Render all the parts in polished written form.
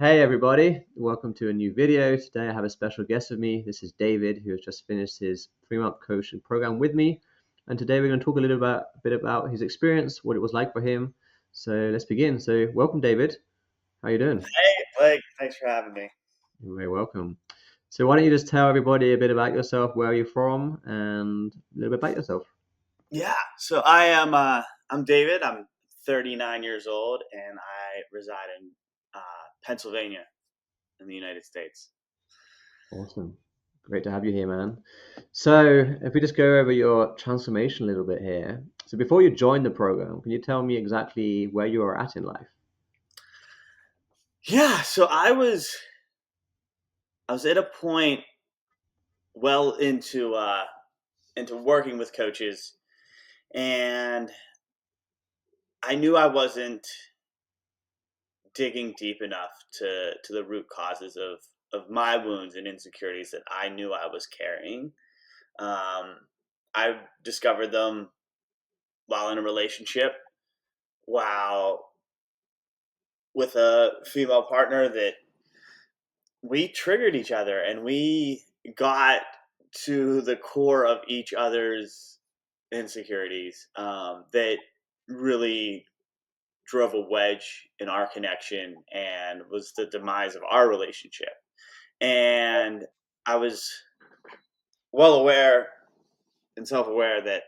Hey everybody, welcome to a new video. Today I have a special guest with me. This is David, who has just finished his 3-month coaching program with me. And today we're going to talk a bit about his experience, what it was like for him. So let's begin. So welcome, David. How are you doing? Hey, Blake, thanks for having me. You're very welcome. So why don't you just tell everybody a bit about yourself, where you're from, and a little bit about yourself. Yeah, so I'm David. I'm 39 years old, and I reside in Pennsylvania in the United States. Awesome. Great to have you here, man. So if we just go over your transformation a little bit here. So before you joined the program, can you tell me exactly where you are at in life? Yeah, so I was at a point well into working with coaches, and I knew I wasn't digging deep enough to the root causes of my wounds and insecurities that I knew I was carrying. Um, I discovered them while in a relationship, while with a female partner, that we triggered each other and we got to the core of each other's insecurities, that really drove a wedge in our connection and was the demise of our relationship. And I was well aware and self-aware that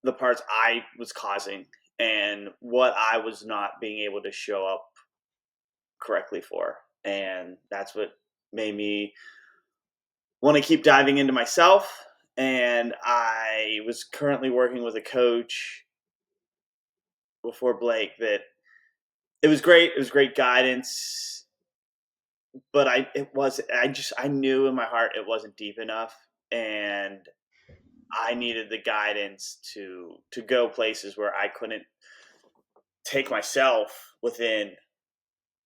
the parts I was causing and what I was not being able to show up correctly for. And that's what made me want to keep diving into myself. And I was currently working with a coach before Blake that it was great. It was great guidance, but I knew in my heart it wasn't deep enough. And I needed the guidance to go places where I couldn't take myself within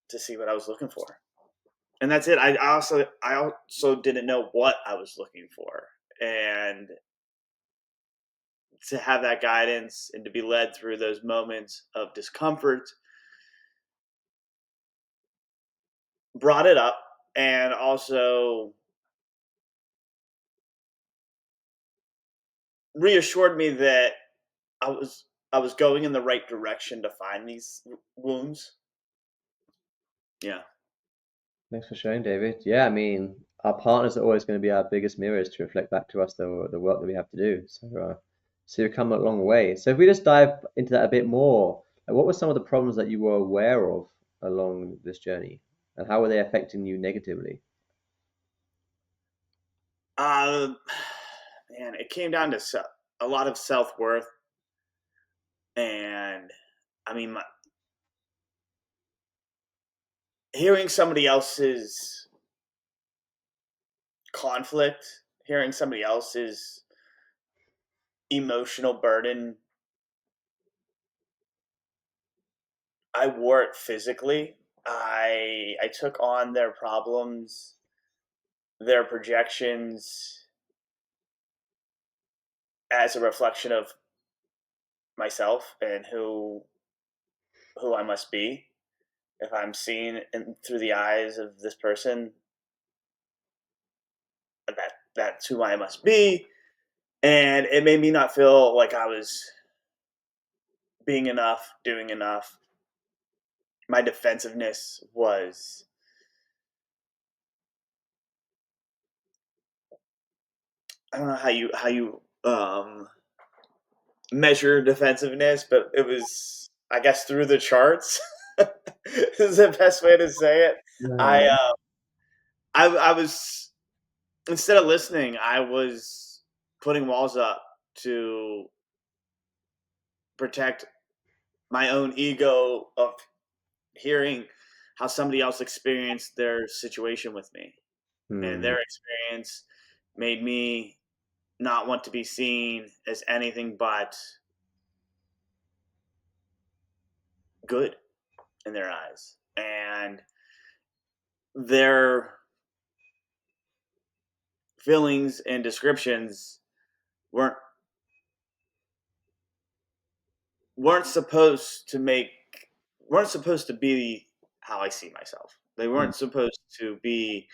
to see what I was looking for. And that's it. I also didn't know what I was looking for, and to have that guidance and to be led through those moments of discomfort brought it up, and also reassured me that I was I was going in the right direction to find these wounds. Yeah. Thanks for sharing, David. Yeah, I mean, our partners are always going to be our biggest mirrors to reflect back to us the work that we have to do. So you've come a long way. So if we just dive into that a bit more, like, what were some of the problems that you were aware of along this journey, and how were they affecting you negatively? Uh, Man, it came down to a lot of self worth, and I mean, hearing somebody else's conflict, hearing somebody else's emotional burden. I wore it physically. I took on their problems, their projections, as a reflection of myself and who I must be. If I'm seen through the eyes of this person, that's who I must be. And it made me not feel like I was being enough, doing enough. My defensiveness was, I don't know how you measure defensiveness, but it was, I guess, through the charts. Is the best way to say it. I Yeah. uh, I was, instead of listening, I was putting walls up to protect my own ego of hearing how somebody else experienced their situation with me, and Hmm. their experience made me not want to be seen as anything but good in their eyes. And their feelings and descriptions weren't weren't supposed to make weren't supposed to be how I see myself. They Mm, weren't supposed to be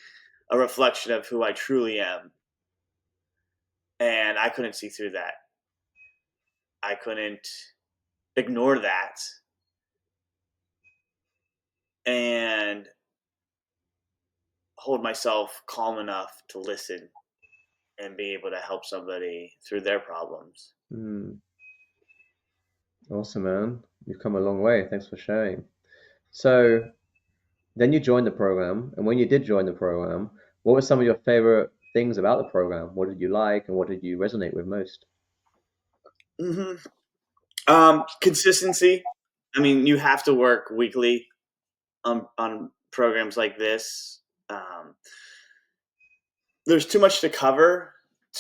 a reflection of who I truly am. And I couldn't see through that. I couldn't ignore that and hold myself calm enough to listen and be able to help somebody through their problems. mm. Awesome, man. You've come a long way. Thanks for sharing. So then you joined the program, and when you did join the program, what were some of your favorite things about the program? What did you like, and what did you resonate with most? hmm Consistency. I mean, you have to work weekly on programs like this. Um, there's too much to cover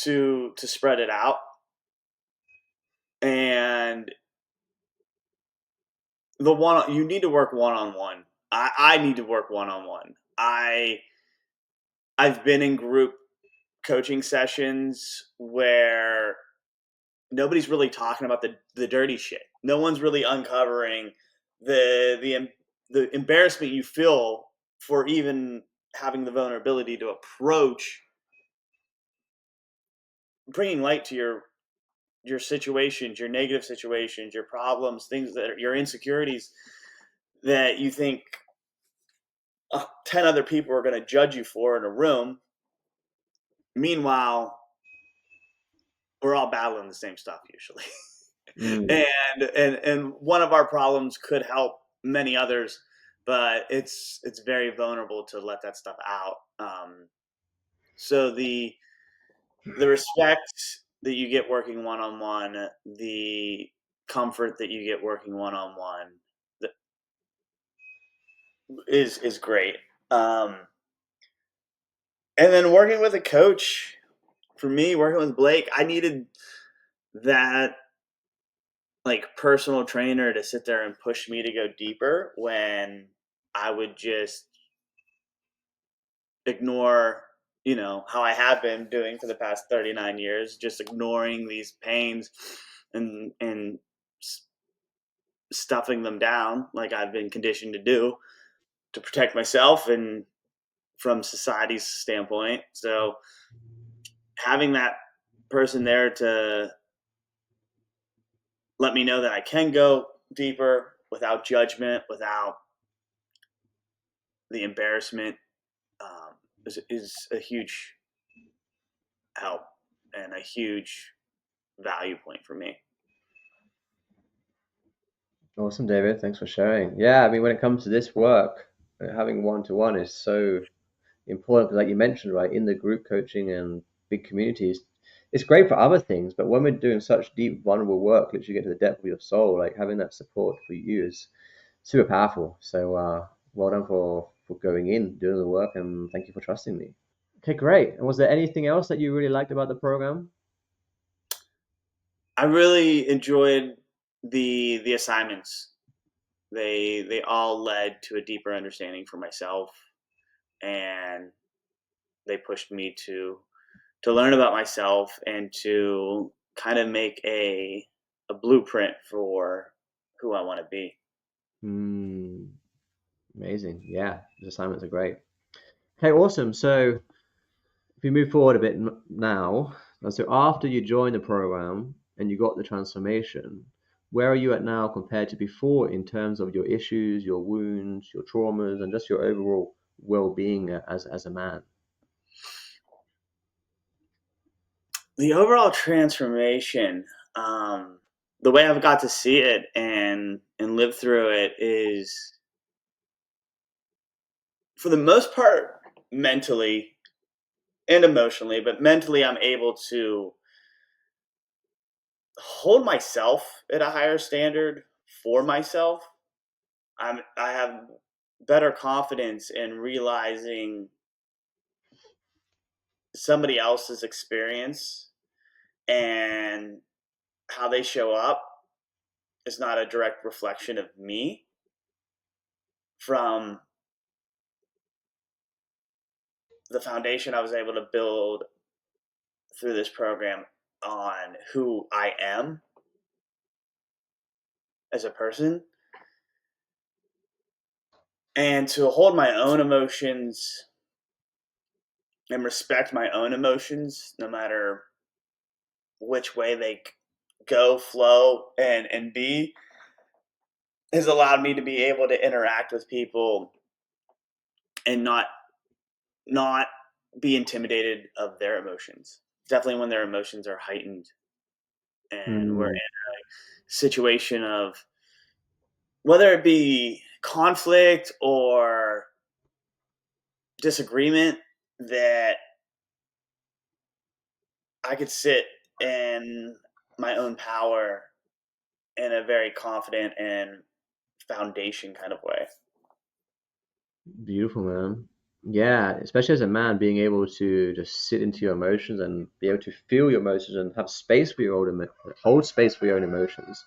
to spread it out, and the one you need to work one on one. I need to work one on one. I've been in group coaching sessions where nobody's really talking about the dirty shit. No one's really uncovering the the embarrassment you feel for even having the vulnerability to approach bringing light to your situations, your negative situations, your problems, things that are, your insecurities that you think 10 other people are going to judge you for in a room. Meanwhile, we're all battling the same stuff usually. Mm, And one of our problems could help many others, but it's very vulnerable to let that stuff out. So the respect that you get working one on one, the comfort that you get working one on one, is great. Um, and then working with a coach, for me, working with Blake, I needed that like personal trainer to sit there and push me to go deeper when I would just ignore, how I have been doing for the past 39 years, just ignoring these pains and stuffing them down like I've been conditioned to do to protect myself and from society's standpoint. So having that person there to let me know that I can go deeper without judgment, without the embarrassment, um, is a huge help and a huge value point for me. awesome, David. Thanks for sharing. Yeah, I mean, when it comes to this work, having one-to-one is so important because, like you mentioned, right, in the group coaching and big communities, it's great for other things, but when we're doing such deep, vulnerable work, literally get to the depth of your soul, like having that support for you is super powerful. So, well done for going in, doing the work, and thank you for trusting me. Okay, great. And was there anything else that you really liked about the program? I really enjoyed the assignments. They all led to a deeper understanding for myself, and they pushed me to learn about myself and to kind of make a blueprint for who I want to be. Hmm, amazing. Yeah, the assignments are great. Okay, awesome. So if we move forward a bit now, so after you joined the program and you got the transformation, where are you at now compared to before in terms of your issues, your wounds, your traumas, and just your overall well-being as a man? The overall transformation, um, the way I've got to see it and live through it is, for the most part, mentally and emotionally, but mentally, I'm able to hold myself at a higher standard for myself. I have better confidence in realizing somebody else's experience and how they show up is not a direct reflection of me from the foundation I was able to build through this program on who I am as a person. and to hold my own emotions and respect my own emotions, no matter which way they go, flow, and be, has allowed me to be able to interact with people and not be intimidated of their emotions. Definitely when their emotions are heightened and we're in Mm, a situation of whether it be conflict or disagreement, that I could sit in my own power in a very confident and foundation kind of way. beautiful, man. Yeah, especially as a man, being able to just sit into your emotions and be able to feel your emotions and have space for your hold space for your own emotions.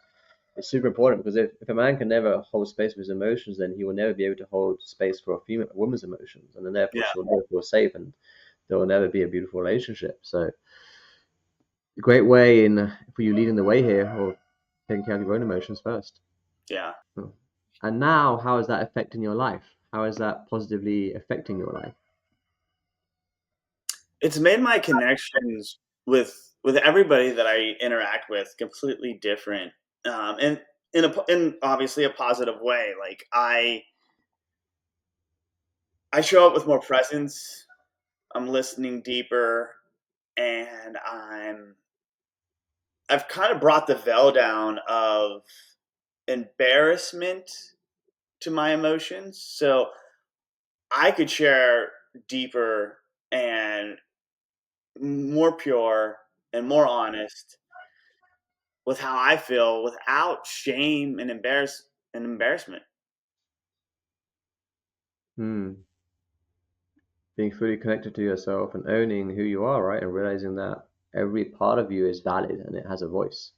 It's super important because if a man can never hold space for his emotions, then he will never be able to hold space for a woman's emotions, and then therefore Yeah, she'll never feel safe, and there will never be a beautiful relationship. So, a great way in for you leading the way here, or taking care of your own emotions first. yeah. Hmm. And now, how is that affecting your life? How is that positively affecting your life? It's made my connections with everybody that I interact with completely different, and in obviously a positive way. Like I show up with more presence. I'm listening deeper, and I've kind of brought the veil down of embarrassment to my emotions, so I could share deeper and more pure and more honest with how I feel without shame and embarrassment. Hmm. Being fully connected to yourself and owning who you are, right? And realizing that every part of you is valid and it has a voice.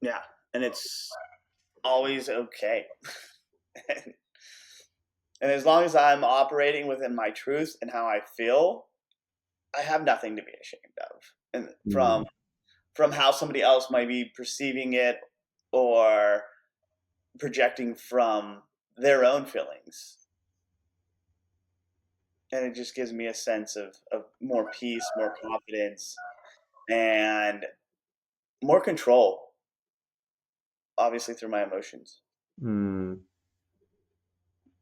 Yeah, and it's always okay. and as long as I'm operating within my truth and how I feel, I have nothing to be ashamed of. And Hmm. from how somebody else might be perceiving it or projecting from their own feelings. And it just gives me a sense of more peace, more confidence, and more control, obviously through my emotions. Hmm.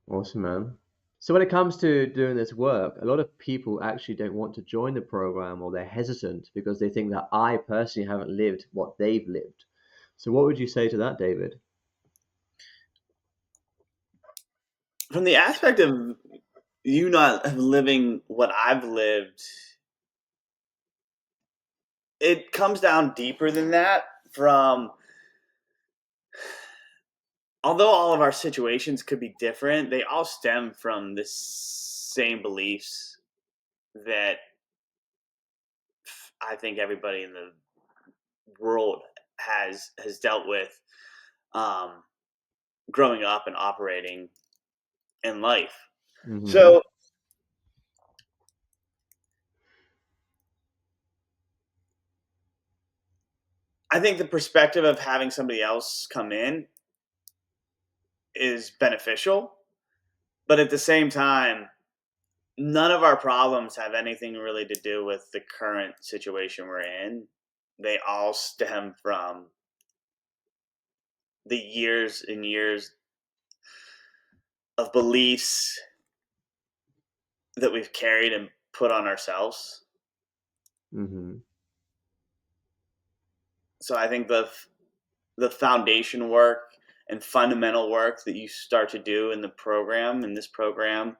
Awesome, man. So when it comes to doing this work, a lot of people actually don't want to join the program or they're hesitant because they think that I personally haven't lived what they've lived. So what would you say to that, David? From the aspect of you not living what I've lived, it comes down deeper than that. From although all of our situations could be different, they all stem from the same beliefs that I think everybody in the world has dealt with, um, growing up and operating in life. Hmm. So I think the perspective of having somebody else come in is beneficial, but at the same time, none of our problems have anything really to do with the current situation we're in. They all stem from the years and years of beliefs that we've carried and put on ourselves. Hmm. So I think the foundation work and fundamental work that you start to do in this program,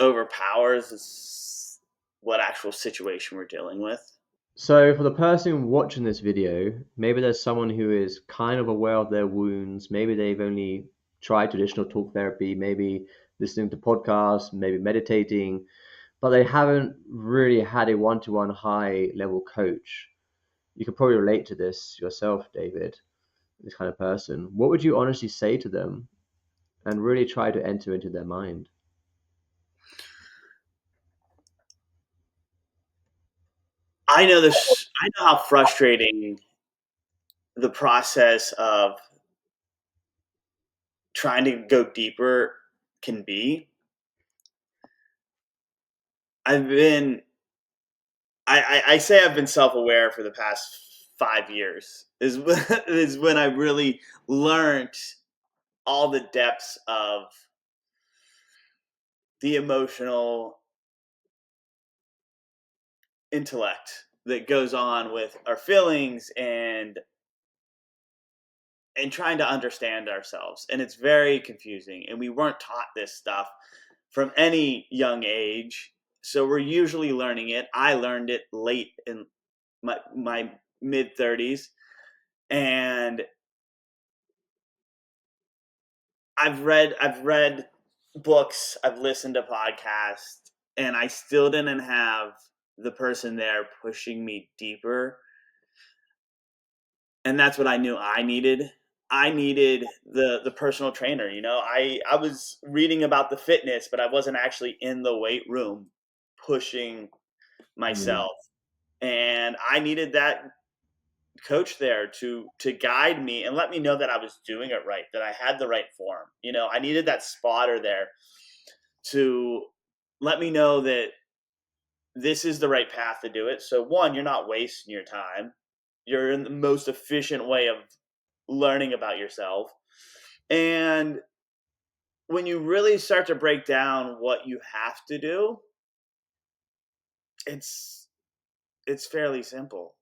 overpowers what actual situation we're dealing with. So for the person watching this video, maybe there's someone who is kind of aware of their wounds. Maybe they've only tried traditional talk therapy, maybe listening to podcasts, maybe meditating, but they haven't really had a one-to-one high level coach. You could probably relate to this yourself, David, this kind of person. What would you honestly say to them and really try to enter into their mind? I know this. I know how frustrating the process of trying to go deeper can be. I've been I say I've been self-aware for the past 5 years is when I really learned all the depths of the emotional intellect that goes on with our feelings and trying to understand ourselves. And it's very confusing. And we weren't taught this stuff from any young age. So we're usually learning it. I learned it late in my mid 30s. And I've read books, I've listened to podcasts, and I still didn't have the person there pushing me deeper. And that's what I knew I needed. I needed the personal trainer. I was reading about the fitness, but I wasn't actually in the weight room pushing Mm. myself. And I needed that coach there to guide me and let me know that I was doing it right, that I had the right form. I needed that spotter there to let me know that this is the right path to do it. So one, you're not wasting your time. You're in the most efficient way of learning about yourself. And when you really start to break down what you have to do, it's it's fairly simple.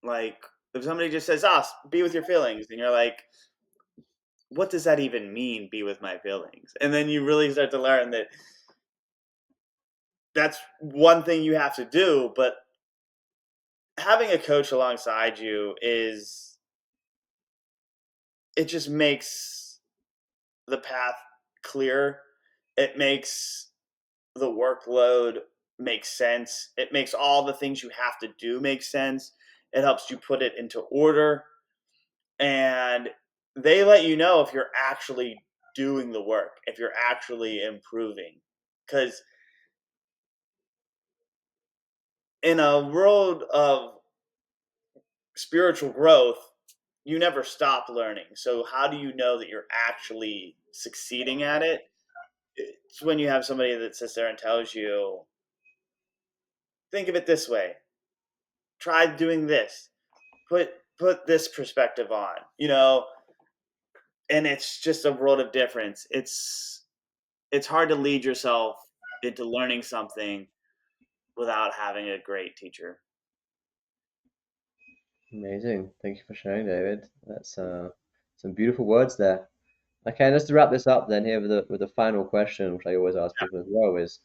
Like if somebody just says, "Ah, be with your feelings," and you're like, "What does that even mean? Be with my feelings?" And then you really start to learn that that's one thing you have to do, but having a coach alongside you is it just makes the path clear. It makes the workload make sense. It makes all the things you have to do make sense. It helps you put it into order. And they let you know if you're actually doing the work, if you're actually improving. Because in a world of spiritual growth, you never stop learning. So, how do you know that you're actually succeeding at it? It's when you have somebody that sits there and tells you, think of it this way, try doing this, put this perspective on, and it's just a world of difference. It's hard to lead yourself into learning something without having a great teacher. Amazing. Thank you for sharing, David. That's some beautiful words there. Okay, and just to wrap this up then here with the final question, which I always ask people as well, is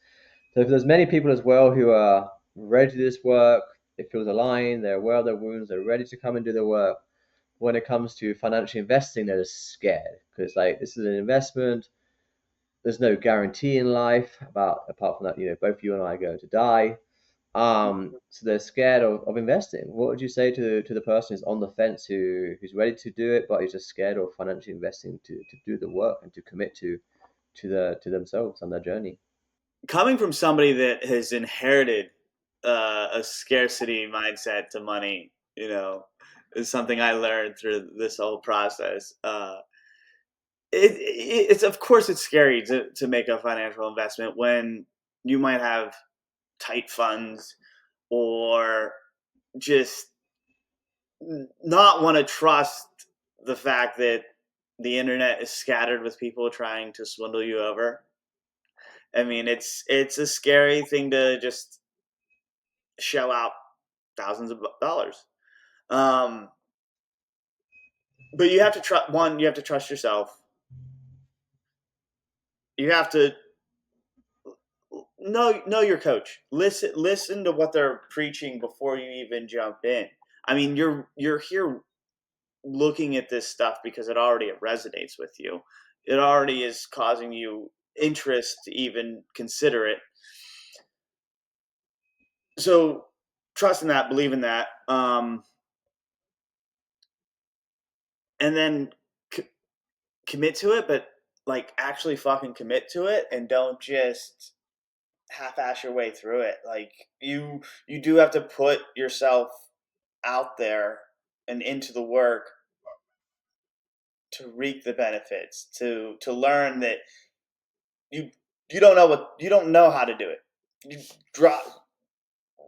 so if there's many people as well who are ready to do this work, they feel aligned, they're aware of their wounds, they're ready to come and do the work. When it comes to financially investing, they're just scared because like this is an investment. There's no guarantee in life about apart from that, both you and I are going to die. So they're scared of investing. What would you say to the person who's on the fence who's ready to do it, but who's just scared of financially investing to do the work and to commit to themselves on their journey? Coming from somebody that has inherited a scarcity mindset to money, is something I learned through this whole process. It's of course it's scary to make a financial investment when you might have tight funds or just not want to trust the fact that the internet is scattered with people trying to swindle you over. I mean, it's a scary thing to just shell out thousands of dollars. Um, but you have to trust one. You have to trust yourself. You have to know your coach. Listen to what they're preaching before you even jump in. I mean, you're here looking at this stuff because it resonates with you. It already is causing you interest to even consider it. So trust in that, believe in that, and then c- commit to it. But like actually fucking commit to it, and don't just half-ass your way through it. Like you do have to put yourself out there and into the work to reap the benefits, to learn that you you don't know what you don't know how to do it. You drop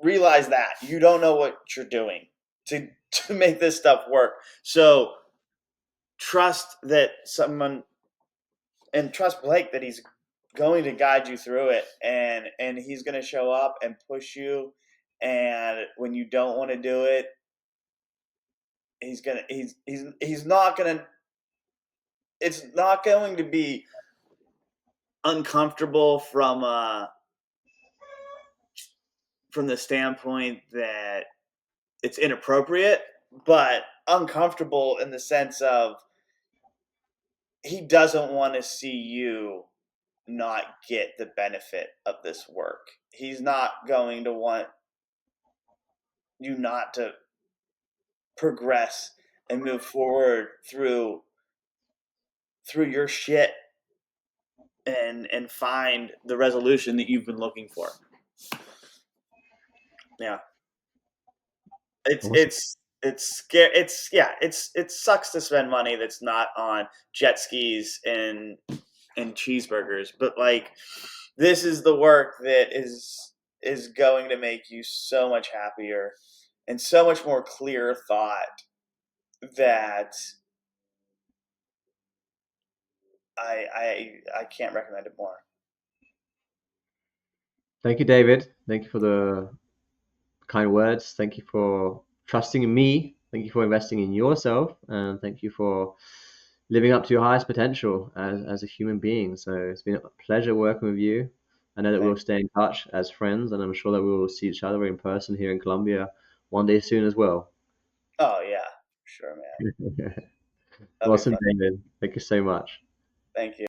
realize that you don't know what you're doing to make this stuff work. So trust that someone and trust Blake that he's going to guide you through it, and he's going to show up and push you, and when you don't want to do it, he's not going to it's not going to be uncomfortable from the standpoint that it's inappropriate, but uncomfortable in the sense of he doesn't want to see you not get the benefit of this work. He's not going to want you not to progress and move forward through your shit and find the resolution that you've been looking for. Yeah. It's Awesome. it's it's scary. It's yeah. It sucks to spend money that's not on jet skis and cheeseburgers, but like this is the work that is going to make you so much happier and so much more clear thought that I can't recommend it more. Thank you, David. Thank you for the kind words. Thank you for trusting in me. Thank you for investing in yourself, and thank you for living up to your highest potential as a human being. So it's been a pleasure working with you. I know that we'll Thank stay in touch as friends, and I'm sure that we will see each other in person here in Colombia one day soon as well. Oh yeah, sure, man. That'll be Awesome, fun. David. Thank you so much. Thank you.